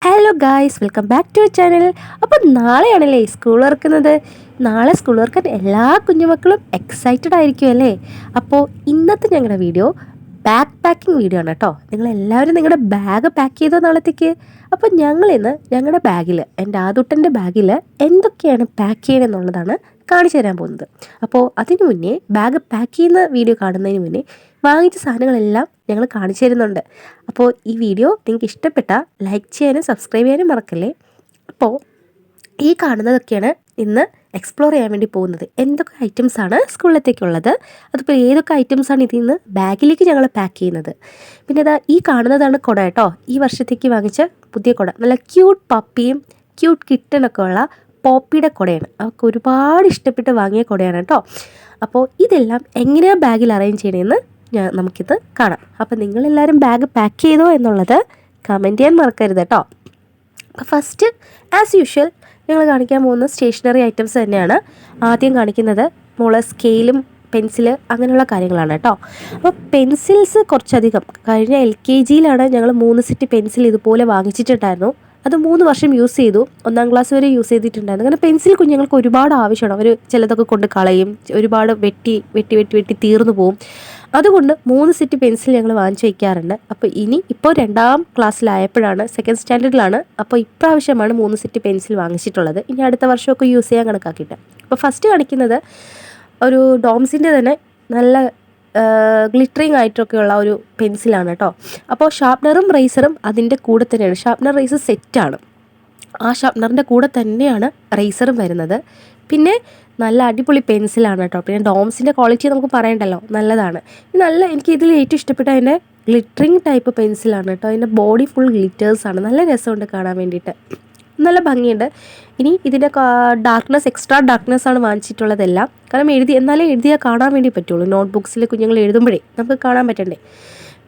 Hello guys, welcome back to channel. അപ്പോൾ നാളെയാണല്ലേ school തുറക്കുന്നത്. നാളെ സ്കൂൾ തുറക്കാൻ എല്ലാ കുഞ്ഞുമക്കളും എക്സൈറ്റഡ് ആയിരിക്കും അല്ലേ. അപ്പോൾ ഇന്നത്തെ ഞങ്ങളുടെ വീഡിയോ ബാഗ് പാക്കിംഗ് വീഡിയോ ആണ് കേട്ടോ. നിങ്ങളെല്ലാവരും നിങ്ങളുടെ ബാഗ് പാക്ക് ചെയ്തോ നാളത്തേക്ക്. അപ്പോൾ ഞങ്ങളിന്ന് ഞങ്ങളുടെ ബാഗിൽ, എൻ്റെ ആദുട്ടൻ്റെ ബാഗിൽ എന്തൊക്കെയാണ് പാക്ക് ചെയ്യണമെന്നുള്ളതാണ് കാണിച്ചു തരാൻ പോകുന്നത്. അപ്പോൾ അതിനു മുന്നേ ബാഗ് പാക്ക് ചെയ്യുന്ന വീഡിയോ കാണുന്നതിന് മുന്നേ വാങ്ങിച്ച സാധനങ്ങളെല്ലാം ഞങ്ങൾ കാണിച്ചു തരുന്നുണ്ട്. അപ്പോൾ ഈ വീഡിയോ നിങ്ങൾക്ക് ഇഷ്ടപ്പെട്ടാൽ ലൈക്ക് ചെയ്യാനും സബ്സ്ക്രൈബ് ചെയ്യാനും മറക്കല്ലേ. അപ്പോൾ ഈ കാണുന്നതൊക്കെയാണ് ഇന്ന് എക്സ്പ്ലോർ ചെയ്യാൻ വേണ്ടി പോകുന്നത്. എന്തൊക്കെ ഐറ്റംസാണ് സ്കൂളിലത്തേക്കുള്ളത്, അതിപ്പോൾ ഏതൊക്കെ ഐറ്റംസാണ് ഇതിൽ നിന്ന് ബാഗിലേക്ക് ഞങ്ങൾ പാക്ക് ചെയ്യുന്നത്. പിന്നെ ഇതാ ഈ കാണുന്നതാണ് കുട കേട്ടോ. ഈ വർഷത്തേക്ക് വാങ്ങിച്ച പുതിയ കുട, നല്ല ക്യൂട്ട് പപ്പിയും ക്യൂട്ട് കിട്ടനൊക്കെ ഉള്ള പോപ്പിയുടെ കുടയാണ്. അവർക്ക് ഒരുപാട് ഇഷ്ടപ്പെട്ട് വാങ്ങിയ കുടയാണ് കേട്ടോ. അപ്പോൾ ഇതെല്ലാം എങ്ങനെയാണ് ബാഗിൽ അറേഞ്ച് ചെയ്യണമെന്ന് നമുക്കിത് കാണാം. അപ്പോൾ നിങ്ങളെല്ലാവരും ബാഗ് പാക്ക് ചെയ്തോ എന്നുള്ളത് കമൻറ്റ് ചെയ്യാൻ മറക്കരുത് കേട്ടോ. ഫസ്റ്റ് ആസ് യൂഷ്വൽ ഞങ്ങൾ കാണിക്കാൻ പോകുന്ന സ്റ്റേഷനറി ഐറ്റംസ് തന്നെയാണ്. ആദ്യം കാണിക്കുന്നത് മോള് സ്കെയിലും പെൻസിൽ അങ്ങനെയുള്ള കാര്യങ്ങളാണ് കേട്ടോ. അപ്പോൾ പെൻസിൽസ് കുറച്ചധികം കഴിഞ്ഞ LKGയിലാണ് ഞങ്ങൾ 3 സെറ്റ് പെൻസിൽ ഇതുപോലെ വാങ്ങിച്ചിട്ടുണ്ടായിരുന്നു. അത് 3 വർഷം യൂസ് ചെയ്തു. 1ാം ക്ലാസ് വരെ യൂസ് ചെയ്തിട്ടുണ്ടായിരുന്നു. അങ്ങനെ പെൻസിൽ കുഞ്ഞുങ്ങൾക്ക് ഒരുപാട് ആവശ്യമാണ്. അവർ ചിലതൊക്കെ കൊണ്ട് കളയും, ഒരുപാട് വെട്ടി വെട്ടി വെട്ടി വെട്ടി തീർന്നു പോകും. അതുകൊണ്ട് 3 സെറ്റ് പെൻസിൽ ഞങ്ങൾ വാങ്ങിച്ച് വയ്ക്കാറുണ്ട്. അപ്പോൾ ഇപ്പോൾ 2ാം ക്ലാസ്സിലായപ്പോഴാണ്, 2nd സ്റ്റാൻഡേർഡിലാണ്. അപ്പോൾ ഇപ്രാവശ്യമാണ് 3 സെറ്റ് പെൻസിൽ വാങ്ങിച്ചിട്ടുള്ളത്. ഇനി അടുത്ത വർഷമൊക്കെ യൂസ് ചെയ്യാൻ കണക്കാക്കിയിട്ട്. അപ്പോൾ ഫസ്റ്റ് കാണിക്കുന്നത് ഒരു ഡോംസിൻ്റെ തന്നെ നല്ല ഗ്ലിറ്ററിങ് ആയിട്ടൊക്കെയുള്ള ഒരു പെൻസിലാണ് കേട്ടോ. അപ്പോൾ ഷാർപ്നറും റേസറും അതിൻ്റെ കൂടെ തന്നെയാണ്. ഷാർപ്നർ റേസർ സെറ്റാണ്. ആ ഷാർപ്നറിൻ്റെ കൂടെ തന്നെയാണ് റേസറും വരുന്നത്. പിന്നെ നല്ല അടിപൊളി പെൻസിലാണ് കേട്ടോ. പിന്നെ ഡോംസിൻ്റെ ക്വാളിറ്റി നമുക്ക് പറയണ്ടല്ലോ, നല്ലതാണ്. എനിക്ക് ഇതിൽ ഏറ്റവും ഇഷ്ടപ്പെട്ട അതിൻ്റെ ഗ്ലിറ്ററിങ് ടൈപ്പ് പെൻസിലാണ് കേട്ടോ. അതിൻ്റെ ബോഡി ഫുൾ ഗ്ലിറ്റേഴ്സാണ്. നല്ല രസമുണ്ട് കാണാൻ വേണ്ടിയിട്ട്, നല്ല ഭംഗിയുണ്ട്. ഇനി ഇതിൻ്റെ എക്സ്ട്രാ ഡാർക്ക്നെസ്സാണ് വാങ്ങിച്ചിട്ടുള്ളതെല്ലാം. കാരണം എന്നാലേ എഴുതിയാൽ കാണാൻ വേണ്ടി പറ്റുള്ളൂ. നോട്ട്ബുക്സിൽ കുഞ്ഞുങ്ങൾ എഴുതുമ്പോഴേ നമുക്ക് കാണാൻ പറ്റണ്ടേ.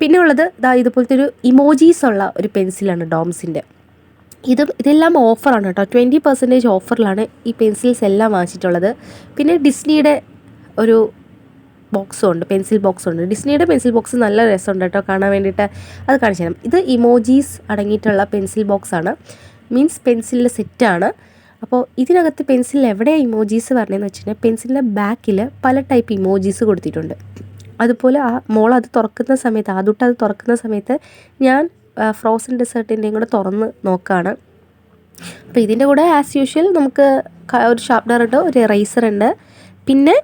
പിന്നെ ഉള്ളത് ഇതുപോലത്തെ ഒരു ഇമോജീസ് ഉള്ള ഒരു പെൻസിലാണ് ഡോംസിൻ്റെ. ഇതെല്ലാം ഓഫറാണ് കേട്ടോ. 20% ഓഫറിലാണ് ഈ പെൻസിൽസ് എല്ലാം വാങ്ങിച്ചിട്ടുള്ളത്. പിന്നെ ഡിസ്നിയുടെ ഒരു ബോക്സും ഉണ്ട്, പെൻസിൽ ബോക്സും ഉണ്ട്. ഡിസ്നിയുടെ പെൻസിൽ ബോക്സ് നല്ല രസമുണ്ട് കേട്ടോ കാണാൻ വേണ്ടിയിട്ട്. അത് കാണിച്ചു തരാം. ഇത് ഇമോജീസ് അടങ്ങിയിട്ടുള്ള പെൻസിൽ ബോക്സാണ്, മീൻസ് പെൻസിലിൻ്റെ സെറ്റാണ്. അപ്പോൾ ഇതിനകത്ത് പെൻസിൽ എവിടെയാണ് ഇമോജീസ് പറഞ്ഞതെന്ന് വെച്ചിട്ടുണ്ടെങ്കിൽ പെൻസിലിൻ്റെ ബാക്കിൽ പല ടൈപ്പ് ഇമോജീസ് കൊടുത്തിട്ടുണ്ട്. അതുപോലെ അത് തുറക്കുന്ന സമയത്ത്, അത് തുറക്കുന്ന സമയത്ത് ഞാൻ ഫ്രോസൺ ഡെസേർട്ടിൻ്റെയും കൂടെ തുറന്ന് നോക്കുകയാണ്. അപ്പോൾ ഇതിൻ്റെ കൂടെ ആസ് യൂഷ്വൽ നമുക്ക് ഒരു ഷാർപ്നറുണ്ട്, ഒരു എറൈസറുണ്ട്, പിന്നെ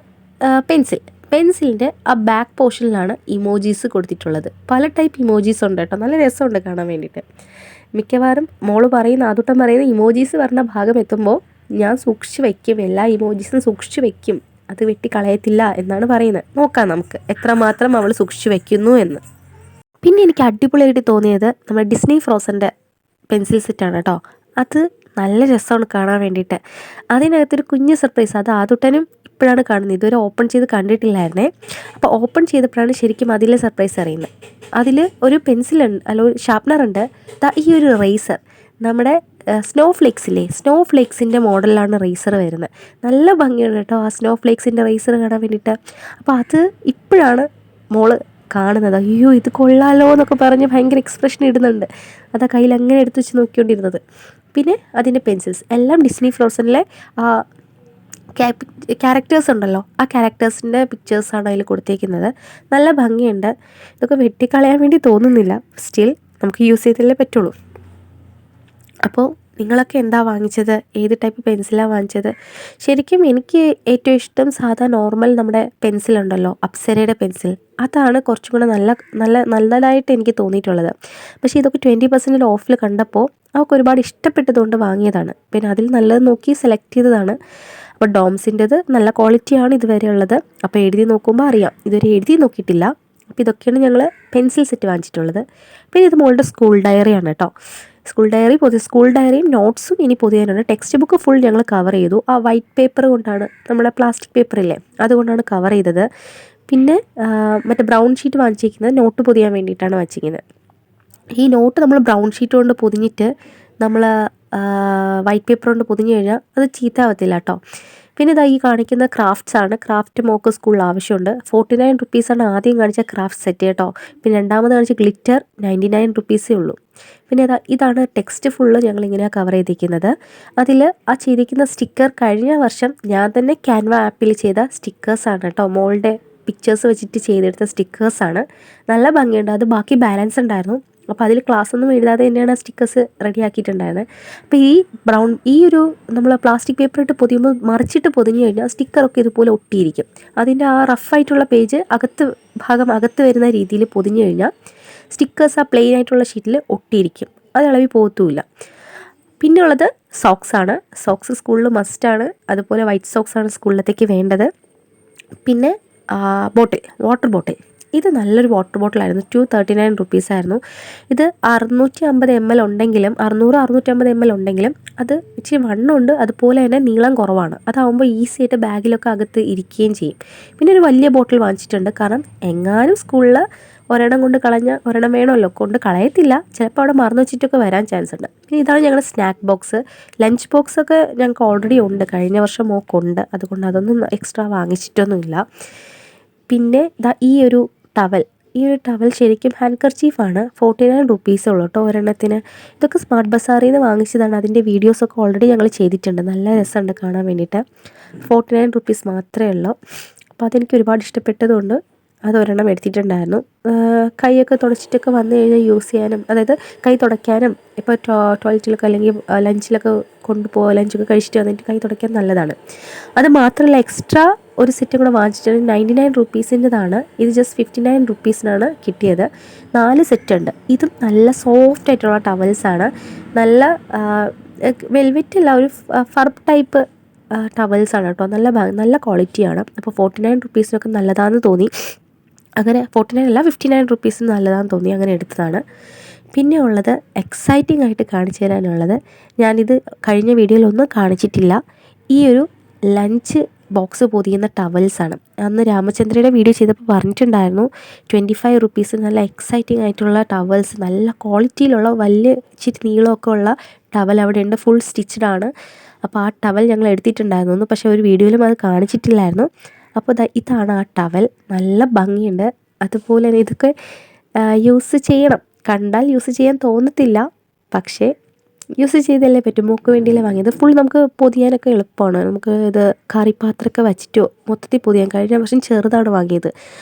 പെൻസിലിൻ്റെ ആ ബാക്ക് പോർഷനിലാണ് ഇമോജീസ് കൊടുത്തിട്ടുള്ളത്. പല ടൈപ്പ് ഇമോജീസ് ഉണ്ട് കേട്ടോ. നല്ല രസമുണ്ട് കാണാൻ വേണ്ടിയിട്ട്. മിക്കവാറും മോള് ആദുട്ടൻ പറയുന്ന ഇമോജീസ് പറഞ്ഞ ഭാഗം എത്തുമ്പോൾ ഞാൻ സൂക്ഷിച്ച് വയ്ക്കും, എല്ലാ ഇമോജീസും സൂക്ഷിച്ച് വയ്ക്കും, അത് വെട്ടിക്കളയത്തില്ല എന്നാണ് പറയുന്നത്. നോക്കാം നമുക്ക് എത്രമാത്രം അവൾ സൂക്ഷിച്ച് വയ്ക്കുന്നു എന്ന്. പിന്നെ എനിക്ക് അടിപൊളിയായിട്ട് തോന്നിയത് നമ്മുടെ ഡിസ്നി ഫ്രോസൻ്റെ പെൻസിൽ സെറ്റാണ് കേട്ടോ. അത് നല്ല രസമാണ് കാണാൻ വേണ്ടിയിട്ട്. അതിനകത്തൊരു കുഞ്ഞ് സർപ്രൈസ്, അത് ആദുട്ടനും ഇപ്പോഴാണ് കാണുന്നത്. ഇതുവരെ ഓപ്പൺ ചെയ്ത് കണ്ടിട്ടില്ലായിരുന്നേ. അപ്പോൾ ഓപ്പൺ ചെയ്തപ്പോഴാണ് ശരിക്കും അതിലെ സർപ്രൈസ് അറിയുന്നത്. അതിൽ ഒരു ഒരു ഷാർപ്നറുണ്ട്, ഈ ഒരു റേസർ, നമ്മുടെ സ്നോ ഫ്ലേക്സിൻ്റെ മോഡലിലാണ് റേസർ വരുന്നത്. നല്ല ഭംഗിയാണ് കേട്ടോ ആ സ്നോ ഫ്ലേക്സിൻ്റെ റേസർ കാണാൻ വേണ്ടിയിട്ട്. അപ്പോൾ അത് ഇപ്പോഴാണ് മോള് കാണുന്നത്. അയ്യോ ഇത് കൊള്ളാലോ എന്നൊക്കെ പറഞ്ഞ് ഭയങ്കര എക്സ്പ്രഷൻ ഇടുന്നുണ്ട്. അതാ കയ്യിൽ അങ്ങനെ എടുത്ത് വെച്ച് നോക്കിക്കൊണ്ടിരുന്നത്. പിന്നെ അതിൻ്റെ പെൻസിൽസ് എല്ലാം ഡിസ്നി ഫ്രോസനിലെ ക്യാരക്ടേഴ്സ് ഉണ്ടല്ലോ, ആ ക്യാരക്ടേഴ്സിൻ്റെ പിക്ചേഴ്സാണ് അതിൽ കൊടുത്തേക്കുന്നത്. നല്ല ഭംഗിയുണ്ട്. ഇതൊക്കെ വെട്ടിക്കളയാൻ വേണ്ടി തോന്നുന്നില്ല, സ്റ്റിൽ നമുക്ക് യൂസ് ചെയ്തല്ലേ പറ്റുള്ളൂ. അപ്പോൾ നിങ്ങളൊക്കെ എന്താ വാങ്ങിച്ചത്, ഏത് ടൈപ്പ് പെൻസിലാണ് വാങ്ങിച്ചത്? ശരിക്കും എനിക്ക് ഏറ്റവും ഇഷ്ടം സാധാ നോർമൽ നമ്മുടെ പെൻസിലുണ്ടല്ലോ, അപ്സരയുടെ പെൻസിൽ, അതാണ് കുറച്ചും കൂടെ നല്ലതായിട്ട് എനിക്ക് തോന്നിയിട്ടുള്ളത്. പക്ഷേ ഇതൊക്കെ 20% ഓഫിൽ കണ്ടപ്പോൾ അവർക്ക് ഒരുപാട് ഇഷ്ടപ്പെട്ടതുകൊണ്ട് വാങ്ങിയതാണ്. പിന്നെ അതിൽ നല്ലത് നോക്കി സെലക്ട് ചെയ്തതാണ്. അപ്പോൾ ഡോംസിൻ്റെത് നല്ല ക്വാളിറ്റിയാണ് ഇതുവരെ ഉള്ളത്. അപ്പോൾ എഴുതി നോക്കുമ്പോൾ അറിയാം, ഇതുവരെ എഴുതി നോക്കിയിട്ടില്ല. അപ്പോൾ ഇതൊക്കെയാണ് ഞങ്ങൾ പെൻസിൽ സെറ്റ് വാങ്ങിച്ചിട്ടുള്ളത്. പിന്നെ ഇത് മോളുടെ സ്കൂൾ ഡയറിയാണ് കേട്ടോ. സ്കൂൾ ഡയറിയും നോട്ട്സും ഇനി പൊതിയാനാണ്. ടെക്സ്റ്റ് ബുക്ക് ഫുൾ ഞങ്ങൾ കവർ ചെയ്തു. ആ വൈറ്റ് പേപ്പർ കൊണ്ടാണ്, നമ്മുടെ പ്ലാസ്റ്റിക് പേപ്പറില്ലേ, അതുകൊണ്ടാണ് കവർ ചെയ്തത്. പിന്നെ മറ്റേ ബ്രൗൺ ഷീറ്റ് വാങ്ങിച്ചിരിക്കുന്നത് നോട്ട് പൊതിയാൻ വേണ്ടിയിട്ടാണ് വച്ചിരിക്കുന്നത്. ഈ നോട്ട് നമ്മൾ ബ്രൗൺ ഷീറ്റ് കൊണ്ട് പൊതിഞ്ഞിട്ട് നമ്മൾ വൈറ്റ് പേപ്പർ കൊണ്ട് പൊതിഞ്ഞ് കഴിഞ്ഞാൽ അത് ചീത്താവത്തില്ല കേട്ടോ. പിന്നെ ഇതാ ഈ കാണിക്കുന്ന ക്രാഫ്റ്റ്സ് ആണ്. ക്രാഫ്റ്റ് മോക്ക് സ്കൂളിൽ ആവശ്യമുണ്ട്. 49 റുപ്പീസാണ് ആദ്യം കാണിച്ച ക്രാഫ്റ്റ് സെറ്റ് കേട്ടോ. പിന്നെ രണ്ടാമത് കാണിച്ച ഗ്ലിറ്റർ 99 റുപ്പീസേ ഉള്ളൂ. പിന്നെ ഇതാണ് ടെക്സ്റ്റ് ഫുള്ള് ഞങ്ങളിങ്ങനെയാണ് കവർ ചെയ്തിരിക്കുന്നത്. അതിൽ ആ ചെയ്തിരിക്കുന്ന സ്റ്റിക്കർ കഴിഞ്ഞ വർഷം ഞാൻ തന്നെ ക്യാൻവ ആപ്പിൽ ചെയ്ത സ്റ്റിക്കേഴ്സാണ് കേട്ടോ. മോളുടെ പിക്ചേഴ്സ് വെച്ചിട്ട് ചെയ്തെടുത്ത സ്റ്റിക്കേഴ്സാണ്. നല്ല ഭംഗിയുണ്ട്. അത് ബാക്കി ബാലൻസ് ഉണ്ടായിരുന്നു. അപ്പോൾ അതിൽ ക്ലാസ് ഒന്നും എഴുതാതെ തന്നെയാണ് സ്റ്റിക്കേഴ്സ് റെഡി ആക്കിയിട്ടുണ്ടായിരുന്നത്. അപ്പോൾ ഈ ഒരു നമ്മൾ പ്ലാസ്റ്റിക് പേപ്പർ ഇട്ട് പൊതിയുമ്പോൾ മറിച്ചിട്ട് പൊതിഞ്ഞു കഴിഞ്ഞാൽ സ്റ്റിക്കറൊക്കെ ഇതുപോലെ ഒട്ടിയിരിക്കും. അതിൻ്റെ ആ റഫായിട്ടുള്ള പേജ് അകത്ത് വരുന്ന രീതിയിൽ പൊതിഞ്ഞു കഴിഞ്ഞാൽ സ്റ്റിക്കേഴ്സ് ആ പ്ലെയിൻ ആയിട്ടുള്ള ഷീറ്റിൽ ഒട്ടിയിരിക്കും. അത് ഇളവി പോകത്തുമില്ല. പിന്നെ ഉള്ളത് സോക്സാണ്. സോക്സ് സ്കൂളിൽ മസ്റ്റാണ്. അതുപോലെ വൈറ്റ് സോക്സാണ് സ്കൂളിലത്തേക്ക് വേണ്ടത്. പിന്നെ വാട്ടർ ബോട്ടിൽ. ഇത് നല്ലൊരു വാട്ടർ ബോട്ടിലായിരുന്നു. 239 റുപ്പീസായിരുന്നു. ഇത് 650 ml ഉണ്ടെങ്കിലും 650 ml ഉണ്ടെങ്കിലും അത് ഇച്ചിരി വണ്ണമുണ്ട്. അതുപോലെ തന്നെ നീളം കുറവാണ്. അതാകുമ്പോൾ ഈസി ആയിട്ട് ബാഗിലൊക്കെ അകത്ത് ഇരിക്കുകയും ചെയ്യും. പിന്നെ ഒരു വലിയ ബോട്ടിൽ വാങ്ങിച്ചിട്ടുണ്ട്. കാരണം എങ്ങാനും സ്കൂളിൽ ഒരെണ്ണം കൊണ്ട് ഒരെണ്ണം വേണമല്ലോ, കൊണ്ട് കളയത്തില്ല. ചിലപ്പോൾ അവിടെ മറന്നു വെച്ചിട്ടൊക്കെ വരാൻ ചാൻസ് ഉണ്ട്. പിന്നെ ഇതാണ് ഞങ്ങളുടെ സ്നാക്ക് ബോക്സ്. ലഞ്ച് ബോക്സൊക്കെ ഞങ്ങൾക്ക് ഓൾറെഡി ഉണ്ട്. കഴിഞ്ഞ വർഷം മോക്കുണ്ട്. അതുകൊണ്ട് അതൊന്നും എക്സ്ട്രാ വാങ്ങിച്ചിട്ടൊന്നുമില്ല. പിന്നെ ഈ ഒരു ടവൽ ശരിക്കും ഹാൻഡ്കർച്ചീഫാണ്. 49 റുപ്പീസേ ഉള്ളൂ കേട്ടോ ഒരെണ്ണത്തിന്. ഇതൊക്കെ സ്മാർട്ട് ബസാറിൽ നിന്ന് വാങ്ങിച്ചതാണ്. അതിൻ്റെ വീഡിയോസൊക്കെ ഓൾറെഡി ഞങ്ങൾ ചെയ്തിട്ടുണ്ട്. നല്ല രസമുണ്ട് കാണാൻ വേണ്ടിയിട്ട്. 49 റുപ്പീസ് മാത്രമേ ഉള്ളൂ. അപ്പോൾ അതെനിക്ക് ഒരുപാട് ഇഷ്ടപ്പെട്ടതുകൊണ്ട് അതൊരെണ്ണം എടുത്തിട്ടുണ്ടായിരുന്നു. കൈയൊക്കെ തുടച്ചിട്ടൊക്കെ വന്നു കഴിഞ്ഞാൽ യൂസ് ചെയ്യാനും, അതായത് കൈ തുടയ്ക്കാനും, ഇപ്പോൾ ടോയ്ലറ്റിലൊക്കെ അല്ലെങ്കിൽ ലഞ്ചിലൊക്കെ ലഞ്ചൊക്കെ കഴിച്ചിട്ട് വന്നിട്ട് കൈ തുടയ്ക്കാൻ നല്ലതാണ്. അത് മാത്രമല്ല എക്സ്ട്രാ ഒരു സെറ്റും കൂടെ വാങ്ങിച്ചിട്ടുണ്ട്. 99 റുപ്പീസിൻ്റെതാണ്. ഇത് ജസ്റ്റ് 59 റുപ്പീസിനാണ് കിട്ടിയത്. 4 സെറ്റുണ്ട്. ഇതും നല്ല സോഫ്റ്റ് ആയിട്ടുള്ള ടവൽസാണ്. നല്ല വെൽവെറ്റ് അല്ല, ഒരു ഫർബ് ടൈപ്പ് ടവൽസാണ് കേട്ടോ. നല്ല ക്വാളിറ്റിയാണ്. അപ്പോൾ 49 റുപ്പീസിനൊക്കെ നല്ലതാണെന്ന് തോന്നി. അങ്ങനെ 49 അല്ല 59 റുപ്പീസിന് നല്ലതാണെന്ന് തോന്നി, അങ്ങനെ എടുത്തതാണ്. പിന്നെ ഉള്ളത് എക്സൈറ്റിംഗ് ആയിട്ട് കാണിച്ചു തരാനുള്ളത്, ഞാനിത് കഴിഞ്ഞ വീഡിയോയിലൊന്നും കാണിച്ചിട്ടില്ല. ഈ ഒരു ലഞ്ച് ബോക്സ് പൊതിയുന്ന ടവൽസാണ്. അന്ന് രാമചന്ദ്രയുടെ വീഡിയോ ചെയ്തപ്പോൾ പറഞ്ഞിട്ടുണ്ടായിരുന്നു 25 റുപ്പീസ് നല്ല എക്സൈറ്റിംഗ് ആയിട്ടുള്ള ടവൽസ്, നല്ല ക്വാളിറ്റിയിലുള്ള വലിയ ഇച്ചിരി നീളമൊക്കെ ഉള്ള ടവൽ അവിടെ ഉണ്ട്. ഫുൾ സ്റ്റിച്ചഡ് ആണ്. അപ്പോൾ ആ ടവൽ ഞങ്ങൾ എടുത്തിട്ടുണ്ടായിരുന്നു. പക്ഷേ ഒരു വീഡിയോയിലും അത് കാണിച്ചിട്ടില്ലായിരുന്നു. അപ്പോൾ ഇതാണ് ആ ടവൽ. നല്ല ഭംഗിയുണ്ട്. അതുപോലെ തന്നെ ഇതൊക്കെ യൂസ് ചെയ്യണം. കണ്ടാൽ യൂസ് ചെയ്യാൻ തോന്നത്തില്ല, പക്ഷേ യൂസ് ചെയ്തല്ലേ പറ്റും. മോക്ക് വേണ്ടിയല്ലേ വാങ്ങിയത്. ഫുൾ നമുക്ക് പൊതിയാനൊക്കെ എളുപ്പമാണ്. നമുക്ക് ഇത് കറിപ്പാത്രമൊക്കെ വെച്ചിട്ടോ മൊത്തത്തിൽ പൊതിയാൻ. കഴിഞ്ഞ വർഷം ചെറുതാണ് വാങ്ങിയത്.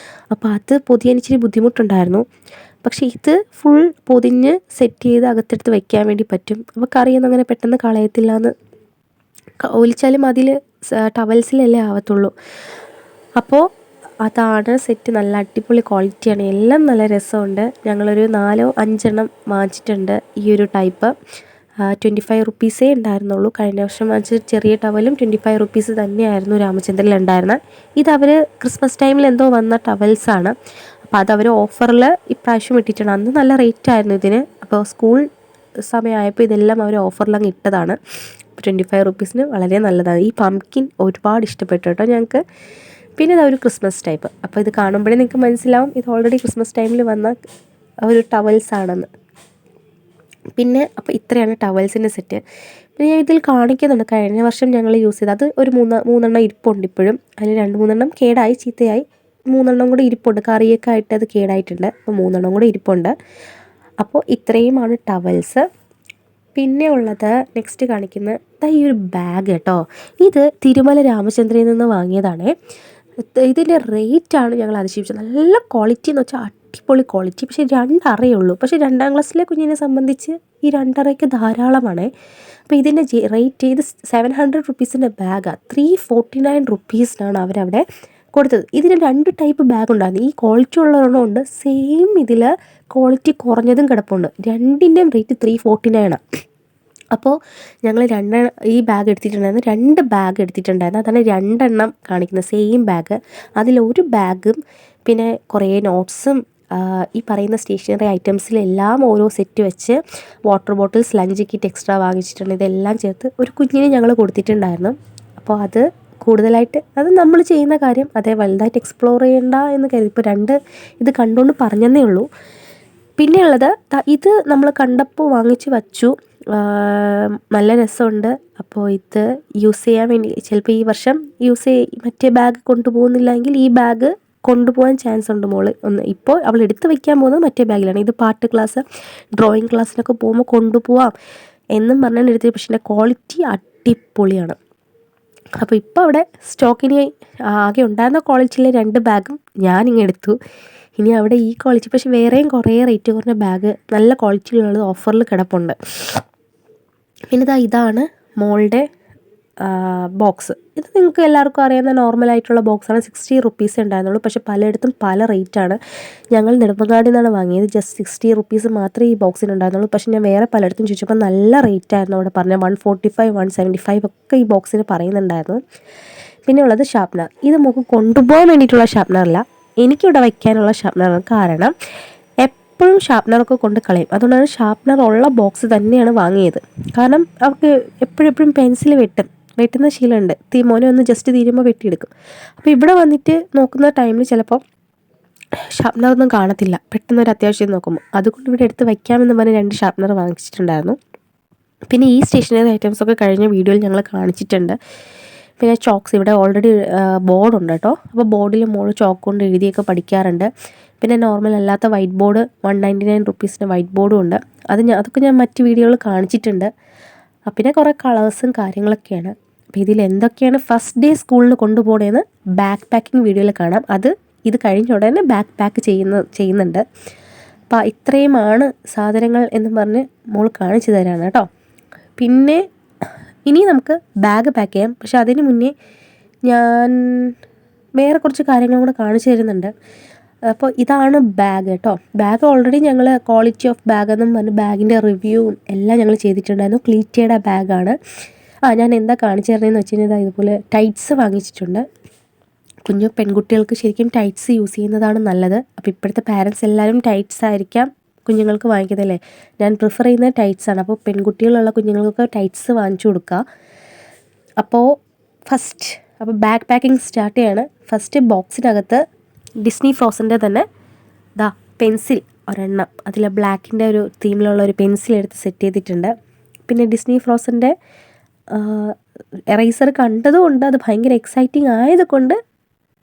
അപ്പോൾ അത് പൊതിയാൻ ഇച്ചിരി ബുദ്ധിമുട്ടുണ്ടായിരുന്നു. പക്ഷേ ഇത് ഫുൾ പൊതിഞ്ഞ് സെറ്റ് ചെയ്ത് അകത്തെടുത്ത് വയ്ക്കാൻ വേണ്ടി പറ്റും. അപ്പോൾ കറിയൊന്നും അങ്ങനെ പെട്ടെന്ന് കളയത്തില്ല. എന്ന് ഒലിച്ചാലും അതിൽ ടവൽസിലല്ലേ ആവത്തുള്ളൂ. അപ്പോൾ അതാണ് സെറ്റ്. നല്ല അടിപൊളി ക്വാളിറ്റിയാണ്. എല്ലാം നല്ല രസമുണ്ട്. ഞങ്ങളൊരു 4-5 വാങ്ങിച്ചിട്ടുണ്ട് ഈ ഒരു ടൈപ്പ്. 25 റുപ്പീസേ ഉണ്ടായിരുന്നുള്ളൂ. കഴിഞ്ഞ വർഷം വാങ്ങിച്ച ചെറിയ ടവലും 25 റുപ്പീസ് തന്നെയായിരുന്നു രാമചന്ദ്രനിൽ ഉണ്ടായിരുന്നത്. ഇതവർ ക്രിസ്മസ് ടൈമിൽ എന്തോ വന്ന ടവൽസാണ്. അപ്പോൾ അതവർ ഓഫറിൽ ഇപ്രാവശ്യം ഇട്ടിട്ടുണ്ട്. അന്ന് നല്ല റേറ്റ് ആയിരുന്നു ഇതിന്. അപ്പോൾ സ്കൂൾ സമയമായപ്പോൾ ഇതെല്ലാം അവർ ഓഫറിലങ്ങ് ഇട്ടതാണ്. 25 റുപ്പീസിന് വളരെ നല്ലതാണ്. ഈ പംകിൻ ഒരുപാട് ഇഷ്ടപ്പെട്ടു കേട്ടോ ഞങ്ങൾക്ക്. പിന്നെ ഇതൊരു ക്രിസ്മസ് ടൈപ്പ്. അപ്പോൾ ഇത് കാണുമ്പോഴേ നിങ്ങൾക്ക് മനസ്സിലാവും ഇത് ഓൾറെഡി ക്രിസ്മസ് ടൈമിൽ വന്ന ഒരു ടവൽസാണെന്ന്. പിന്നെ അപ്പോൾ ഇത്രയാണ് ടവൽസിൻ്റെ സെറ്റ്. പിന്നെ ഞാൻ ഇതിൽ കാണിക്കുന്നുണ്ട് കഴിഞ്ഞ വർഷം ഞങ്ങൾ യൂസ് ചെയ്ത് അത് ഒരു മൂന്നെണ്ണം ഇരിപ്പുണ്ട് ഇപ്പോഴും. അതിൽ 2-3 കേടായി, ചീത്തയായി. 3 കൂടെ ഇരിപ്പുണ്ട്. കറിയൊക്കെ ആയിട്ട് അത് കേടായിട്ടുണ്ട്. അപ്പോൾ 3 കൂടെ ഇരിപ്പുണ്ട്. അപ്പോൾ ഇത്രയുമാണ് ടവൽസ്. പിന്നെ ഉള്ളത് നെക്സ്റ്റ് കാണിക്കുന്നത് ഈ ഒരു ബാഗ് കേട്ടോ. ഇത് തിരുമല രാമചന്ദ്രയിൽ നിന്ന് വാങ്ങിയതാണ്. ഇതിൻ്റെ റേറ്റാണ് ഞങ്ങൾ അതിശയിച്ചത്. നല്ല ക്വാളിറ്റി എന്ന് വെച്ചാൽ അടിപൊളി ക്വാളിറ്റി. പക്ഷേ 2 അറയേ ഉള്ളൂ. പക്ഷേ 2ാം ക്ലാസ്സിലെ കുഞ്ഞിനെ സംബന്ധിച്ച് ഈ 2 അറയ്ക്ക് ധാരാളമാണ്. അപ്പോൾ ഇതിൻ്റെ റേറ്റ് ഇത് 700 റുപ്പീസിൻ്റെ ബാഗാണ്. 349 റുപ്പീസിനാണ് അവരവിടെ കൊടുത്തത്. ഇതിന് 2 ടൈപ്പ് ബാഗ് ഉണ്ടായിരുന്നു. ഈ ക്വാളിറ്റി ഉള്ളതൊരെണ്ണമുണ്ട്, സെയിം ഇതിൽ ക്വാളിറ്റി കുറഞ്ഞതും കിടപ്പുണ്ട്. രണ്ടിൻ്റെയും റേറ്റ് 349 അപ്പോൾ ഞങ്ങൾ ഈ ബാഗ് എടുത്തിട്ടുണ്ടായിരുന്നു. 2 ബാഗ് എടുത്തിട്ടുണ്ടായിരുന്നു. അതാണ് 2 കാണിക്കുന്നത്, സെയിം ബാഗ്. അതിലൊരു ബാഗും പിന്നെ കുറേ നോട്ട്സും ഈ പറയുന്ന സ്റ്റേഷനറി ഐറ്റംസിലെല്ലാം ഓരോ സെറ്റ് വെച്ച് water bottles, lunch kit extra വാങ്ങിച്ചിട്ടുണ്ട്. ഇതെല്ലാം ചേർത്ത് ഒരു കുഞ്ഞിന് ഞങ്ങൾ കൊടുത്തിട്ടുണ്ടായിരുന്നു. അപ്പോൾ അത് കൂടുതലായിട്ട് അത് നമ്മൾ ചെയ്യുന്ന കാര്യം അതേ വലുതായിട്ട് എക്സ്പ്ലോർ ചെയ്യണ്ട എന്ന് കരുതി. ഇപ്പോൾ 2 ഇത് കണ്ടുകൊണ്ട് പറഞ്ഞതേ ഉള്ളൂ. പിന്നെയുള്ളത് ഇത് നമ്മൾ കണ്ടപ്പോൾ വാങ്ങിച്ച് വച്ചു. നല്ല രസമുണ്ട്. അപ്പോൾ ഇത് യൂസ് ചെയ്യാൻ വേണ്ടി ചിലപ്പോൾ ഈ വർഷം മറ്റേ ബാഗ് കൊണ്ടുപോകുന്നില്ലെങ്കിൽ ഈ ബാഗ് കൊണ്ടുപോകാൻ ചാൻസ് ഉണ്ട് മോള്. ഇപ്പോൾ അവൾ എടുത്ത് വയ്ക്കാൻ പോകുന്നത് മറ്റേ ബാഗിലാണ്. ഇത് പാട്ട് ക്ലാസ്, ഡ്രോയിങ് ക്ലാസ്സിനൊക്കെ പോകുമ്പോൾ കൊണ്ടുപോകാം എന്നും പറഞ്ഞാൽ എടുത്തത്. പക്ഷേ ക്വാളിറ്റി അടിപൊളിയാണ്. അപ്പോൾ ഇപ്പോൾ അവിടെ സ്റ്റോക്കിന് ആകെ ഉണ്ടായിരുന്ന ക്വാളിറ്റിയിലെ 2 ബാഗും ഞാനിങ്ങ് എടുത്തു. ഇനി അവിടെ ഈ ക്വാളിറ്റി, പക്ഷേ വേറെയും കുറേ റേറ്റ് കുറഞ്ഞ ബാഗ് നല്ല ക്വാളിറ്റിയിലുള്ളത് ഓഫറിൽ കിടപ്പുണ്ട്. പിന്നെ ഇതാണ് മോളുടെ ബോക്സ്. ഇത് നിങ്ങൾക്ക് എല്ലാവർക്കും അറിയാവുന്ന നോർമലായിട്ടുള്ള ബോക്സാണ്. 60 റുപ്പീസ് ഉണ്ടായിരുന്നുള്ളൂ. പക്ഷേ പലയിടത്തും പല റേറ്റാണ്. ഞങ്ങൾ നെടുമങ്ങാടിൽ നിന്നാണ് വാങ്ങിയത്. ജസ്റ്റ് 60 റുപ്പീസ് മാത്രമേ ഈ ബോക്സിന് ഉണ്ടായിരുന്നുള്ളൂ. പക്ഷേ ഞാൻ വേറെ പലയിടത്തും ചോദിച്ചപ്പോൾ നല്ല റേറ്റായിരുന്നു അവിടെ പറഞ്ഞത്. 145, 175 ഒക്കെ ഈ ബോക്സിന് പറയുന്നുണ്ടായിരുന്നു. പിന്നെ ഉള്ളത് ഷാർപ്നർ. ഇത് നമുക്ക് കൊണ്ടുപോകാൻ വേണ്ടിയിട്ടുള്ള ഷാർപ്നറല്ല, എനിക്കിവിടെ വയ്ക്കാനുള്ള ഷാർപ്നറാണ്. കാരണം എപ്പോഴും ഷാർപ്നറൊക്കെ കൊണ്ട് കളയും. അതുകൊണ്ടാണ് ഷാർപ്നർ ഉള്ള ബോക്സ് തന്നെയാണ് വാങ്ങിയത്. കാരണം അവർക്ക് എപ്പോഴെപ്പോഴും പെൻസിൽ വെട്ടുന്ന ശീലമുണ്ട്. മോനെ ഒന്ന് ജസ്റ്റ് തീരുമ്പോൾ വെട്ടിയെടുക്കും. അപ്പോൾ ഇവിടെ വന്നിട്ട് നോക്കുന്ന ടൈമിൽ ചിലപ്പോൾ ഷാർപ്നറൊന്നും കാണത്തില്ല, പെട്ടെന്നൊരു അത്യാവശ്യം നോക്കുമ്പോൾ. അതുകൊണ്ട് ഇവിടെ എടുത്ത് വയ്ക്കാമെന്ന് പറഞ്ഞ് 2 ഷാർപ്നർ വാങ്ങിച്ചിട്ടുണ്ടായിരുന്നു. പിന്നെ ഈ സ്റ്റേഷനറി ഐറ്റംസൊക്കെ കഴിഞ്ഞ വീഡിയോയിൽ ഞങ്ങൾ കാണിച്ചിട്ടുണ്ട്. പിന്നെ ചോക്സ്, ഇവിടെ ഓൾറെഡി ബോർഡുണ്ട് കേട്ടോ. അപ്പോൾ ബോർഡിൽ മോള് ചോക്ക് കൊണ്ട് എഴുതിയൊക്കെ പഠിക്കാറുണ്ട്. പിന്നെ നോർമൽ അല്ലാത്ത വൈറ്റ് ബോർഡ് 199 റുപ്പീസിൻ്റെ വൈറ്റ് ബോർഡും ഉണ്ട്. അതൊക്കെ ഞാൻ മറ്റ് വീഡിയോകൾ കാണിച്ചിട്ടുണ്ട്. പിന്നെ കുറേ കളേഴ്സും കാര്യങ്ങളൊക്കെയാണ്. അപ്പോൾ ഇതിൽ എന്തൊക്കെയാണ് ഫസ്റ്റ് ഡേ സ്കൂളിൽ കൊണ്ടുപോകണമെന്ന് ബാക്ക് പാക്കിംഗ് വീഡിയോയിൽ കാണാം. ഇത് കഴിഞ്ഞ ഉടനെ ബാക്ക് പാക്ക് ചെയ്യുന്നുണ്ട്. അപ്പോൾ ഇത്രയുമാണ് സാധനങ്ങൾ എന്ന് പറഞ്ഞ് മോൾ കാണിച്ചു തരാണ് കേട്ടോ. പിന്നെ ഇനി നമുക്ക് ബാഗ് പാക്ക് ചെയ്യാം. പക്ഷെ അതിന് മുന്നേ ഞാൻ വേറെ കുറച്ച് കാര്യങ്ങളും കൂടെ കാണിച്ചു തരുന്നുണ്ട്. അപ്പോൾ ഇതാണ് ബാഗ് കേട്ടോ. ബാഗ് ഓൾറെഡി ഞങ്ങൾ ക്വാളിറ്റി ഓഫ് ബാഗ് എന്നും പറഞ്ഞ് ബാഗിൻ്റെ റിവ്യൂവും എല്ലാം ഞങ്ങൾ ചെയ്തിട്ടുണ്ടായിരുന്നു. ക്ലീറ്റയുടെ ബാഗാണ്. ഞാൻ എന്താ കാണിച്ചു തരുന്നതെന്ന് വെച്ച് കഴിഞ്ഞാൽ ഇതുപോലെ ടൈറ്റ്സ് വാങ്ങിച്ചിട്ടുണ്ട്. കുഞ്ഞു പെൺകുട്ടികൾക്ക് ശരിക്കും ടൈറ്റ്സ് യൂസ് ചെയ്യുന്നതാണ് നല്ലത്. അപ്പോൾ ഇപ്പോഴത്തെ പാരൻസ് എല്ലാവരും ടൈറ്റ്സ് ആയിരിക്കാം കുഞ്ഞുങ്ങൾക്ക് വാങ്ങിക്കുന്നതല്ലേ. ഞാൻ പ്രിഫർ ചെയ്യുന്നത് ടൈറ്റ്സാണ്. അപ്പോൾ പെൺകുട്ടികളുള്ള കുഞ്ഞുങ്ങൾക്കൊക്കെ ടൈറ്റ്സ് വാങ്ങിച്ചു കൊടുക്കുക. അപ്പോൾ ബാഗ് പാക്കിംഗ് സ്റ്റാർട്ട് ചെയ്യാണ്. ഫസ്റ്റ് ബോക്സിനകത്ത് ഡിസ്നി ഫ്രോസൻ്റെ തന്നെ പെൻസിൽ ഒരെണ്ണം, അതിൽ ബ്ലാക്കിൻ്റെ ഒരു തീമിലുള്ള ഒരു പെൻസിൽ എടുത്ത് സെറ്റ് ചെയ്തിട്ടുണ്ട്. പിന്നെ ഡിസ്നി ഫ്രോസൻ്റെ എറൈസർ കണ്ടതുകൊണ്ട് അത് ഭയങ്കര എക്സൈറ്റിംഗ് ആയതുകൊണ്ട്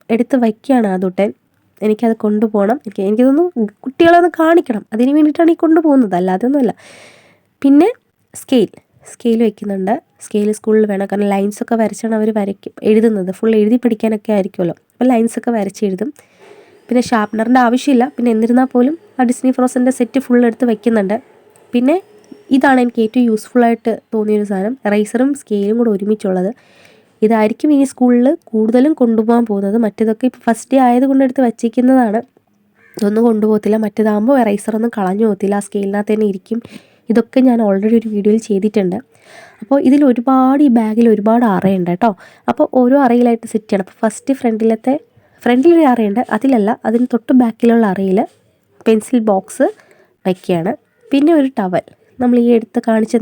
എടുത്ത് വയ്ക്കുകയാണ് ആദ്യട്ടൻ. എനിക്കത് കൊണ്ടുപോകണം. എനിക്കതൊന്ന് കുട്ടികളൊന്ന് കാണിക്കണം, അതിന് വേണ്ടിയിട്ടാണ് ഈ കൊണ്ടുപോകുന്നത്, അല്ലാതെ ഒന്നുമല്ല. പിന്നെ സ്കെയിൽ വയ്ക്കുന്നുണ്ട്. സ്കെയിൽ സ്കൂളിൽ വേണം, കാരണം ലൈൻസൊക്കെ വരച്ചാണ് അവർ എഴുതുന്നത്. ഫുൾ എഴുതി പഠിക്കാനൊക്കെ ആയിരിക്കുമല്ലോ. അപ്പോൾ ലൈൻസൊക്കെ വരച്ചെഴുതും. പിന്നെ ഷാർപ്നറിൻ്റെ ആവശ്യമില്ല. പിന്നെ എന്നിരുന്നാൽ പോലും ആ ഡിസ്നി ഫ്രോസൻ്റെ സെറ്റ് ഫുൾ എടുത്ത് വയ്ക്കുന്നുണ്ട്. പിന്നെ ഇതാണ് എനിക്ക് ഏറ്റവും യൂസ്ഫുള്ളായിട്ട് തോന്നിയൊരു സാധനം, എറൈസറും സ്കെയിലും കൂടെ ഒരുമിച്ചുള്ളത്. ഇതായിരിക്കും ഇനി സ്കൂളിൽ കൂടുതലും കൊണ്ടുപോകാൻ പോകുന്നത്. മറ്റേതൊക്കെ ഇപ്പോൾ ഫസ്റ്റ് ഡേ ആയതുകൊണ്ട് എടുത്ത് വച്ചിരിക്കുന്നതാണ്. ഇതൊന്നും കൊണ്ടുപോകത്തില്ല. മറ്റേതാകുമ്പോൾ എറൈസറൊന്നും കളഞ്ഞു പോകത്തില്ല, ആ സ്കെയിലിനകത്ത് തന്നെ ഇരിക്കും. ഇതൊക്കെ ഞാൻ ഓൾറെഡി ഒരു വീഡിയോയിൽ ചെയ്തിട്ടുണ്ട്. അപ്പോൾ ഇതിൽ ഈ ബാഗിൽ ഒരുപാട് അറയുണ്ട് കേട്ടോ. അപ്പോൾ ഓരോ അറയിലായിട്ട് സെറ്റ് ചെയ്യണം. അപ്പോൾ ഫസ്റ്റ് ഫ്രണ്ടിലൊരു അറയുണ്ട്, അതിന് തൊട്ട് ബാക്കിലുള്ള അറയിൽ പെൻസിൽ ബോക്സ് വയ്ക്കുകയാണ്. പിന്നെ ഒരു ടവൽ, നമ്മൾ ഈ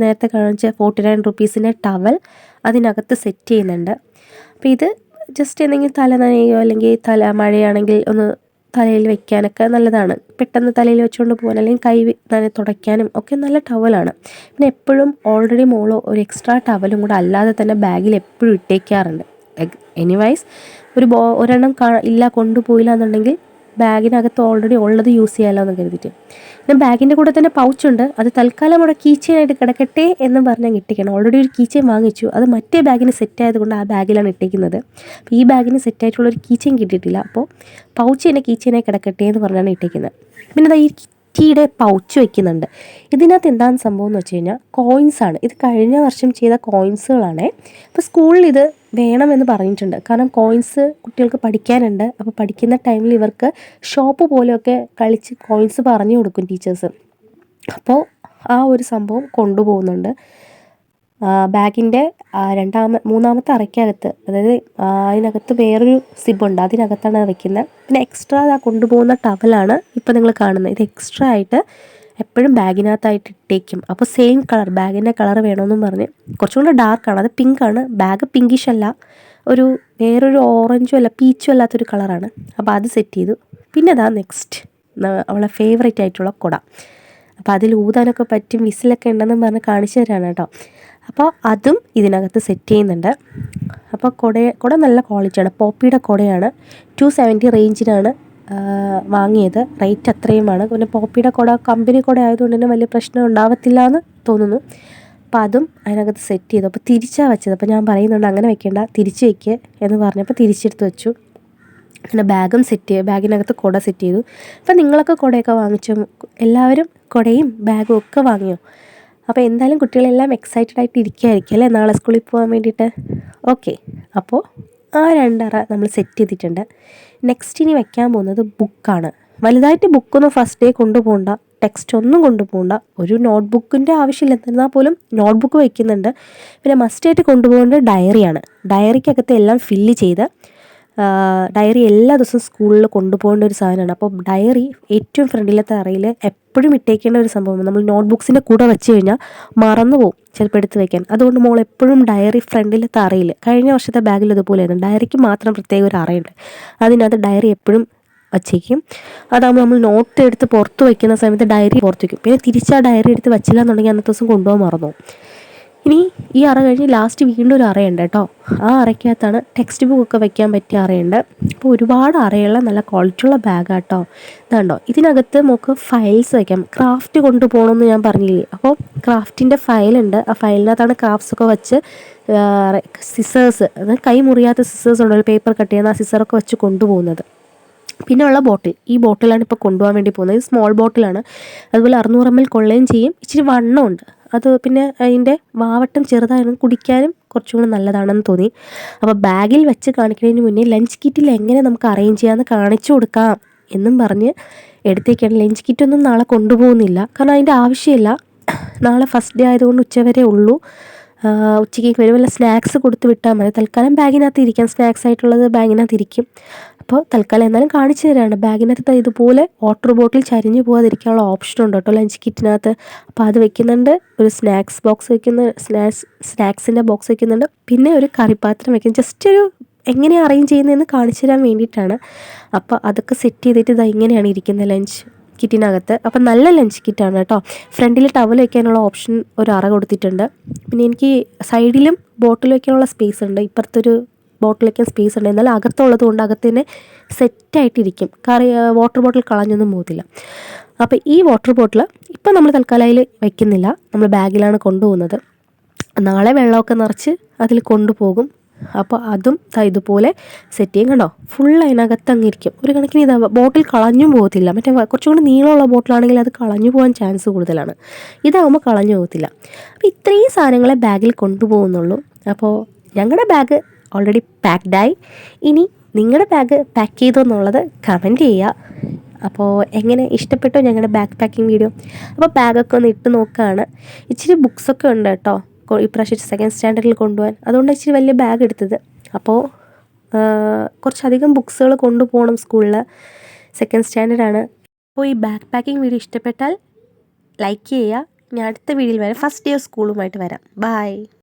നേരത്തെ കാണിച്ച 49 റുപ്പീസിൻ്റെ ടവൽ അതിനകത്ത് സെറ്റ് ചെയ്യുന്നുണ്ട്. അപ്പോൾ ഇത് ജസ്റ്റ് എന്തെങ്കിലും തല നനയുകയോ അല്ലെങ്കിൽ മഴയാണെങ്കിൽ ഒന്ന് തലയിൽ വെക്കാനൊക്കെ നല്ലതാണ്. പെട്ടെന്ന് തലയിൽ വെച്ചുകൊണ്ട് പോകാൻ അല്ലെങ്കിൽ കൈ തുടയ്ക്കാനും ഒക്കെ നല്ല ടവലാണ്. പിന്നെ എപ്പോഴും ഓൾറെഡി മോളോ ഒരു എക്സ്ട്രാ ടവലും കൂടെ അല്ലാതെ തന്നെ ബാഗിൽ എപ്പോഴും ഇട്ടേക്കാറുണ്ട്. എനിവൈസ് ഒരെണ്ണം കൊണ്ടുപോയില്ല എന്നുണ്ടെങ്കിൽ ബാഗിനകത്ത് ഓൾറെഡി ഉള്ളത് യൂസ് ചെയ്യാമല്ലോ എന്ന് കരുതിയിട്ട്. പിന്നെ ബാഗിൻ്റെ കൂടെ തന്നെ പൗച്ചുണ്ട്. അത് തൽക്കാലം അവിടെ കീച്ചെയിനായിട്ട് കിടക്കട്ടെ എന്ന് പറഞ്ഞാൽ ഇട്ടിരിക്കണം. ഓൾറെഡി ഒരു കീച്ചെയിൻ വാങ്ങിച്ചു, അത് മറ്റേ ബാഗിന് സെറ്റ് ആയതുകൊണ്ട് ആ ബാഗിലാണ് ഇട്ടിരിക്കുന്നത്. അപ്പോൾ ഈ ബാഗിന് സെറ്റായിട്ടുള്ളൊരു കീച്ചെയിൻ കിട്ടിയിട്ടില്ല. അപ്പോൾ പൗച്ച് തന്നെ കീച്ചെയിനായി കിടക്കട്ടെ എന്ന് പറഞ്ഞാണ് ഇട്ടിരിക്കുന്നത്. പിന്നെ ഈ ടീയുടെ പൗച്ച് വയ്ക്കുന്നുണ്ട്. ഇതിനകത്ത് എന്താണ് സംഭവം എന്ന് വെച്ച് കഴിഞ്ഞാൽ കോയിൻസാണ്. ഇത് കഴിഞ്ഞ വർഷം ചെയ്ത കോയിൻസുകളാണ്. അപ്പോൾ സ്കൂളിൽ ഇത് വേണമെന്ന് പറഞ്ഞിട്ടുണ്ട്. കാരണം കോയിൻസ് കുട്ടികൾക്ക് പഠിക്കാനുണ്ട്. അപ്പോൾ പഠിക്കുന്ന ടൈമിൽ ഇവർക്ക് ഷോപ്പ് പോലെയൊക്കെ കളിച്ച് കോയിൻസ് പറഞ്ഞു കൊടുക്കും ടീച്ചേഴ്സ്. അപ്പോൾ ആ ഒരു സംഭവം കൊണ്ടുപോകുന്നുണ്ട്. ബാഗിൻ്റെ മൂന്നാമത്തെ അറയ്ക്കകത്ത്, അതായത് അതിനകത്ത് വേറൊരു സിബുണ്ട്, അതിനകത്താണ് വയ്ക്കുന്നത്. പിന്നെ എക്സ്ട്രാ കൊണ്ടുപോകുന്ന ടവലാണ് ഇപ്പോൾ നിങ്ങൾ കാണുന്നത്. ഇത് എക്സ്ട്രാ ആയിട്ട് എപ്പോഴും ബാഗിനകത്തായിട്ട് ഇട്ടേക്കും. അപ്പോൾ സെയിം കളർ, ബാഗിൻ്റെ കളർ വേണമെന്നും പറഞ്ഞ് കുറച്ചും കൂടെ ഡാർക്കാണ്, അത് പിങ്കാണ്. ബാഗ് പിങ്കിഷ് അല്ല, വേറൊരു ഓറഞ്ചും അല്ല പീച്ചും അല്ലാത്തൊരു കളറാണ്. അപ്പോൾ അത് സെറ്റ് ചെയ്തു. പിന്നെ നെക്സ്റ്റ് അവളെ ഫേവറേറ്റ് ആയിട്ടുള്ള കുട. അപ്പോൾ അതിൽ ഊതാനൊക്കെ പറ്റും, വിസിലൊക്കെ ഉണ്ടെന്നും പറഞ്ഞ് കാണിച്ചു തരാണ് കേട്ടോ. അപ്പോൾ അതും ഇതിനകത്ത് സെറ്റ് ചെയ്യുന്നുണ്ട്. അപ്പോൾ കുട നല്ല ക്വാളിറ്റിയാണ്, പോപ്പിയുടെ കുടയാണ്. 270 റേഞ്ചിനാണ് വാങ്ങിയത്. റേറ്റ് അത്രയുമാണ്. പിന്നെ പോപ്പിയുടെ കുട കമ്പനി കുട ആയതുകൊണ്ട് തന്നെ വലിയ പ്രശ്നം ഉണ്ടാവത്തില്ല എന്ന് തോന്നുന്നു. അപ്പോൾ അതും അതിനകത്ത് സെറ്റ് ചെയ്തു. അപ്പോൾ തിരിച്ചാണ് വെച്ചത്. അപ്പോൾ ഞാൻ പറയുന്നുണ്ട് അങ്ങനെ വെക്കേണ്ട, തിരിച്ച് വയ്ക്കുക എന്ന് പറഞ്ഞപ്പോൾ തിരിച്ചെടുത്ത് വെച്ചു. അങ്ങനെ ബാഗും സെറ്റ് ചെയ്തു, ബാഗിനകത്ത് കുട സെറ്റ് ചെയ്തു. അപ്പോൾ നിങ്ങളൊക്കെ കുടയൊക്കെ വാങ്ങിച്ചു? എല്ലാവരും കുടയും ബാഗും ഒക്കെ വാങ്ങിയോ? അപ്പോൾ എന്തായാലും കുട്ടികളെല്ലാം എക്സൈറ്റഡ് ആയിട്ട് ഇരിക്കുകയായിരിക്കും അല്ലേ നാളെ സ്കൂളിൽ പോകാൻ വേണ്ടിയിട്ട്. ഓക്കെ, അപ്പോൾ ആ 2 അറ നമ്മൾ സെറ്റ് ചെയ്തിട്ടുണ്ട്. നെക്സ്റ്റ് ഇനി വെക്കാൻ പോകുന്നത് ബുക്കാണ്. വലുതായിട്ട് ബുക്കൊന്നും ഫസ്റ്റ് ഡേ കൊണ്ടുപോകണ്ട, ടെക്സ്റ്റ് ഒന്നും കൊണ്ടുപോകണ്ട. ഒരു നോട്ട്ബുക്കിൻ്റെ ആവശ്യമില്ല, എന്നാൽ പോലും നോട്ട്ബുക്ക് വയ്ക്കുന്നുണ്ട്. പിന്നെ മസ്റ്റായിട്ട് കൊണ്ടുപോകേണ്ടത് ഡയറിയാണ്. ഡയറിക്കകത്ത് എല്ലാം ഫില്ല് ചെയ്ത്, ഡയറി എല്ലാ ദിവസവും സ്കൂളിൽ കൊണ്ടുപോകേണ്ട ഒരു സാധനമാണ്. അപ്പോൾ ഡയറി ഏറ്റവും ഫ്രണ്ടിലത്തെ അറയിൽ എപ്പോഴും ഇട്ടേക്കേണ്ട ഒരു സംഭവം. നമ്മൾ നോട്ട്ബുക്സിൻ്റെ കൂടെ വെച്ച് കഴിഞ്ഞാൽ മറന്നു പോകും ചിലപ്പോൾ എടുത്ത് വയ്ക്കാൻ. അതുകൊണ്ട് മോൾ എപ്പോഴും ഡയറി ഫ്രണ്ടിലത്തെ അറയിൽ, കഴിഞ്ഞ വർഷത്തെ ബാഗിൽ ഇതുപോലെയായിരുന്നു, ഡയറിക്ക് മാത്രം പ്രത്യേക ഒരു അറയുണ്ട്, അതിനകത്ത് ഡയറി എപ്പോഴും വച്ചേക്കും. അതാകുമ്പോൾ നമ്മൾ നോട്ട് എടുത്ത് പുറത്ത് വയ്ക്കുന്ന സമയത്ത് ഡയറി പുറത്ത് വയ്ക്കും. പിന്നെ തിരിച്ച് ഡയറി എടുത്ത് വച്ചില്ല എന്നുണ്ടെങ്കിൽ അന്നത്തെ ദിവസം കൊണ്ടുപോകാൻ മറന്നു. ഇനി ഈ അറ കഴിഞ്ഞ് ലാസ്റ്റ് വീണ്ടും ഒരു അറയുണ്ട് കേട്ടോ. ആ അറയ്ക്കകത്താണ് ടെക്സ്റ്റ് ബുക്കൊക്കെ വെക്കാൻ പറ്റിയ അറയുണ്ട്. അപ്പോൾ ഒരുപാട് അറയുള്ള നല്ല ക്വാളിറ്റിയുള്ള ബാഗാണ് കേട്ടോ. ഇതാണ്ടോ, ഇതിനകത്ത് നമുക്ക് ഫയൽസ് വയ്ക്കാം. ക്രാഫ്റ്റ് കൊണ്ടുപോകണമെന്ന് ഞാൻ പറഞ്ഞില്ലേ, അപ്പോൾ ക്രാഫ്റ്റിൻ്റെ ഫയലുണ്ട്. ആ ഫയലിനകത്താണ് ക്രാഫ്റ്റ്സൊക്കെ വെച്ച്, സിസേഴ്സ്, അത് കൈ മുറിയാത്ത സിസേഴ്സ് ഉണ്ടല്ലോ, പേപ്പർ കട്ട് ചെയ്യുന്ന ആ സിസറൊക്കെ വെച്ച് കൊണ്ടുപോകുന്നത്. പിന്നെ ഉള്ള ബോട്ടിൽ, ഈ ബോട്ടിലാണ് ഇപ്പോൾ കൊണ്ടുപോകാൻ വേണ്ടി പോകുന്നത്. ഇത് സ്മോൾ ബോട്ടിലാണ്. അതുപോലെ 600 ml കൊള്ളുകയും ചെയ്യും. ഇച്ചിരി വണ്ണമുണ്ട്. അത് പിന്നെ അതിൻ്റെ വാവട്ടം ചെറുതായിരുന്നു, കുടിക്കാനും കുറച്ചും കൂടി നല്ലതാണെന്ന് തോന്നി. അപ്പോൾ ബാഗിൽ വെച്ച് കാണിക്കുന്നതിന് മുന്നേ ലഞ്ച് കിറ്റിൽ എങ്ങനെ നമുക്ക് അറേഞ്ച് ചെയ്യാമെന്ന് കാണിച്ചു കൊടുക്കാം എന്നും പറഞ്ഞ് എടുത്തേക്കാണ്. ലഞ്ച് കിറ്റൊന്നും നാളെ കൊണ്ടുപോകുന്നില്ല, കാരണം അതിൻ്റെ ആവശ്യമില്ല. നാളെ ഫസ്റ്റ് ഡേ ആയതുകൊണ്ട് ഉച്ചവരെ ഉള്ളൂ. ഉച്ചയ്ക്ക് വരെ വല്ല സ്നാക്സ് കൊടുത്ത് വിട്ടാൽ മതി. തൽക്കാലം ബാഗിനകത്ത് ഇരിക്കാം, സ്നാക്സ് ആയിട്ടുള്ളത് ബാഗിനകത്ത് ഇരിക്കും. അപ്പോൾ തൽക്കാലം എന്നാലും കാണിച്ചു തരാണ്. ബാഗിനകത്ത് ഇതുപോലെ വാട്ടർ ബോട്ടിൽ ചരിഞ്ഞു പോകാതിരിക്കാനുള്ള ഓപ്ഷൻ ഉണ്ട് കേട്ടോ ലഞ്ച് കിറ്റിനകത്ത്. അപ്പോൾ അത് വെക്കുന്നുണ്ട്. ഒരു സ്നാക്സ് ബോക്സ് വെക്കുന്ന, സ്നാക്സിൻ്റെ ബോക്സ് വെക്കുന്നുണ്ട്. പിന്നെ ഒരു കറിപ്പാത്രം വെക്കുന്നത്, ജസ്റ്റ് ഒരു എങ്ങനെയാണ് അറേഞ്ച് ചെയ്യുന്നതെന്ന് കാണിച്ചു തരാൻ വേണ്ടിയിട്ടാണ്. അപ്പോൾ അതൊക്കെ സെറ്റ് ചെയ്തിട്ട് ഇതാ ഇങ്ങനെയാണ് ഇരിക്കുന്നത് ലഞ്ച് കിറ്റിനകത്ത്. അപ്പം നല്ല ലഞ്ച് കിറ്റാണ് കേട്ടോ. ഫ്രണ്ടിൽ ടവൽ വയ്ക്കാനുള്ള ഓപ്ഷൻ ഒരു അറ കൊടുത്തിട്ടുണ്ട്. പിന്നെ എനിക്ക് സൈഡിലും ബോട്ടിൽ വയ്ക്കാനുള്ള സ്പേസ് ഉണ്ട്, ഇപ്പുറത്തൊരു ബോട്ടിൽ വയ്ക്കാൻ സ്പേസ് ഉണ്ട്. എന്നാൽ അകത്തുള്ളത് കൊണ്ട് അകത്ത് തന്നെ സെറ്റായിട്ടിരിക്കും. വാട്ടർ ബോട്ടിൽ കളഞ്ഞൊന്നും പോകത്തില്ല. അപ്പോൾ ഈ വാട്ടർ ബോട്ടിൽ ഇപ്പം നമ്മൾ തൽക്കാലം അതിൽ വയ്ക്കുന്നില്ല, നമ്മൾ ബാഗിലാണ് കൊണ്ടുപോകുന്നത്. നാളെ വെള്ളമൊക്കെ നിറച്ച് അതിൽ കൊണ്ടുപോകും. അപ്പോൾ അതും ഇതുപോലെ സെറ്റ് ചെയ്യും. കണ്ടോ, ഫുൾ അതിനകത്ത് അങ്ങിരിക്കും. ഒരു കണക്കിന് ഇതാ ബോട്ടിൽ കളഞ്ഞും പോകത്തില്ല. മറ്റേ കുറച്ചും കൂടി നീളമുള്ള ബോട്ടിലാണെങ്കിൽ അത് കളഞ്ഞു പോകാൻ ചാൻസ് കൂടുതലാണ്. ഇതാകുമ്പോൾ കളഞ്ഞു പോകത്തില്ല. അപ്പോൾ ഇത്രയും സാധനങ്ങളെ ബാഗിൽ കൊണ്ടുപോകുന്നുള്ളൂ. അപ്പോൾ ഞങ്ങളുടെ ബാഗ് ഓൾറെഡി പാക്ഡായി. ഇനി നിങ്ങളുടെ ബാഗ് പാക്ക് ചെയ്തോ എന്നുള്ളത് കമൻറ്റ് ചെയ്യുക. അപ്പോൾ എങ്ങനെ ഇഷ്ടപ്പെട്ടോ ഞങ്ങളുടെ ബാഗ് പാക്കിംഗ് വീഡിയോ? അപ്പോൾ ബാഗൊക്കെ ഒന്ന് ഇട്ട് നോക്കുകയാണ്. ഇച്ചിരി ബുക്സൊക്കെ ഉണ്ട് കേട്ടോ ഇപ്രാവശ്യം 2nd സ്റ്റാൻഡേർഡിൽ കൊണ്ടുപോകാൻ. അതുകൊണ്ട് ഇച്ചിരി വലിയ ബാഗ് എടുത്തത്. അപ്പോൾ കുറച്ചധികം ബുക്സുകൾ കൊണ്ടുപോകണം സ്കൂളിൽ. 2nd സ്റ്റാൻഡേർഡാണ്. അപ്പോൾ ഈ ബാഗ് പാക്കിംഗ് വീഡിയോ ഇഷ്ടപ്പെട്ടാൽ ലൈക്ക് ചെയ്യുക. ഞാൻ അടുത്ത വീഡിയോയിൽ വരാം. ഫസ്റ്റ് ഡേ ഓഫ് സ്കൂളുമായിട്ട് വരാം. ബൈ.